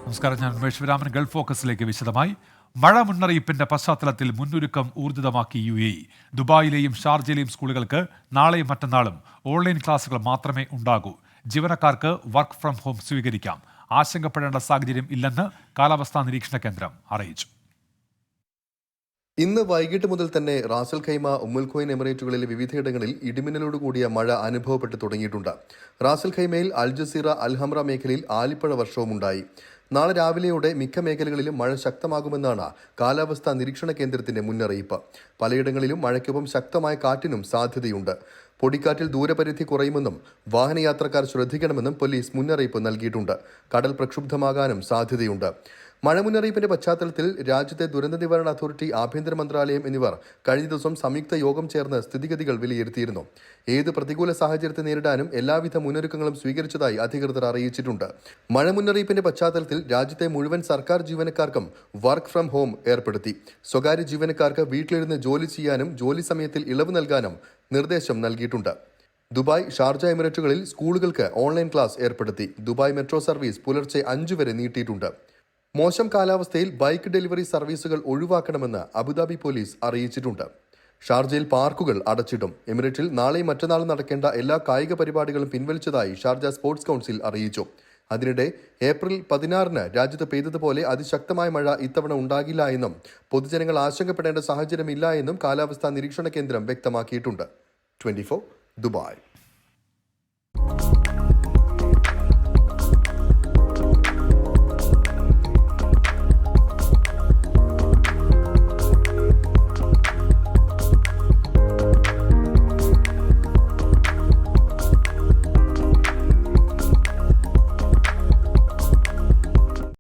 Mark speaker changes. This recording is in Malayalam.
Speaker 1: നമസ്കാരം, ഞാൻ ഉമേഷ്. ഗൾഫ് ഫോക്കസിലേക്ക് വിശദമായി. മഴ മുന്നറിയിപ്പിന്റെ പശ്ചാത്തലത്തിൽ മുന്നൊരുക്കം ഊർജിതമാക്കി UAE. ദുബായിലെയും ഷാർജയിലെയും സ്കൂളുകൾക്ക് നാളെയും മറ്റന്നാളും ഓൺലൈൻ ക്ലാസുകൾ മാത്രമേ ഉണ്ടാകൂ. ജീവനക്കാർക്ക് വർക്ക് ഫ്രം ഹോം സ്വീകരിക്കാം. ആശങ്കപ്പെടേണ്ട സാഹചര്യം ഇല്ലെന്ന് കാലാവസ്ഥാ നിരീക്ഷണ കേന്ദ്രം അറിയിച്ചു.
Speaker 2: ഇന്ന് വൈകിട്ട് മുതൽ തന്നെ റാസൽ ഖൈമ, ഉമ്മുൽ ഖുവൈൻ എമിറേറ്റുകളിലെ വിവിധയിടങ്ങളിൽ ഇടിമിന്നലോടുകൂടിയ മഴ അനുഭവപ്പെട്ടു തുടങ്ങിയിട്ടുണ്ട്. റാസൽ ഖൈമയിൽ അൽ ജസീറ, അൽ ഹംറ മേഖലയിൽ ആലിപ്പഴ വർഷവുമുണ്ടായി. നാളെ രാവിലെയോടെ മിക്ക മേഖലകളിലും മഴ ശക്തമാകുമെന്നാണ് കാലാവസ്ഥാ നിരീക്ഷണ കേന്ദ്രത്തിന്റെ മുന്നറിയിപ്പ്. പലയിടങ്ങളിലും മഴയ്ക്കൊപ്പം ശക്തമായ കാറ്റിനും സാധ്യതയുണ്ട്. പൊടിക്കാറ്റിൽ ദൂരപരിധി കുറയുമെന്നും വാഹനയാത്രക്കാർ ശ്രദ്ധിക്കണമെന്നും പോലീസ് മുന്നറിയിപ്പ് നൽകിയിട്ടുണ്ട്. കടൽ പ്രക്ഷുബ്ധമാകാനും സാധ്യതയുണ്ട്. മഴ മുന്നറിയിപ്പിന്റെ പശ്ചാത്തലത്തിൽ രാജ്യത്തെ ദുരന്ത നിവാരണ അതോറിറ്റി, ആഭ്യന്തര മന്ത്രാലയം എന്നിവർ കഴിഞ്ഞ ദിവസം സംയുക്ത യോഗം ചേർന്ന് സ്ഥിതിഗതികൾ വിലയിരുത്തിയിരുന്നു. ഏത് പ്രതികൂല സാഹചര്യത്തെ നേരിടാനും എല്ലാവിധ മുന്നൊരുക്കങ്ങളും സ്വീകരിച്ചതായി അധികൃതർ അറിയിച്ചിട്ടുണ്ട്. മഴ മുന്നറിയിപ്പിന്റെ പശ്ചാത്തലത്തിൽ രാജ്യത്തെ മുഴുവൻ സർക്കാർ ജീവനക്കാർക്കും വർക്ക് ഫ്രം ഹോം ഏർപ്പെടുത്തി. സ്വകാര്യ ജീവനക്കാർക്ക് വീട്ടിലിരുന്ന് ജോലി ചെയ്യാനും ജോലി സമയത്തിൽ ഇളവ് നൽകാനും നിർദ്ദേശം നൽകിയിട്ടുണ്ട്. ദുബായ്, ഷാർജ എമിറേറ്റുകളിൽ സ്കൂളുകൾക്ക് ഓൺലൈൻ ക്ലാസ് ഏർപ്പെടുത്തി. ദുബായ് മെട്രോ സർവീസ് പുലർച്ചെ 5 വരെ നീട്ടിയിട്ടുണ്ട്. മോശം കാലാവസ്ഥയിൽ ബൈക്ക് ഡെലിവറി സർവീസുകൾ ഒഴിവാക്കണമെന്ന് അബുദാബി പോലീസ് അറിയിച്ചിട്ടുണ്ട്. ഷാർജയിൽ പാർക്കുകൾ അടച്ചിടും. എമിറേറ്റിൽ നാളെയും മറ്റന്നാളും നടക്കേണ്ട എല്ലാ കായിക പരിപാടികളും പിൻവലിച്ചതായി ഷാർജ സ്പോർട്സ് കൗൺസിൽ അറിയിച്ചു. അതിനിടെ ഏപ്രിൽ 16 രാജ്യത്ത് പെയ്തതുപോലെ അതിശക്തമായ മഴ ഇത്തവണ ഉണ്ടാകില്ല എന്നും പൊതുജനങ്ങൾ ആശങ്കപ്പെടേണ്ട സാഹചര്യമില്ല എന്നും കാലാവസ്ഥാ നിരീക്ഷണ കേന്ദ്രം വ്യക്തമാക്കിയിട്ടുണ്ട്. 24 ദുബായ്.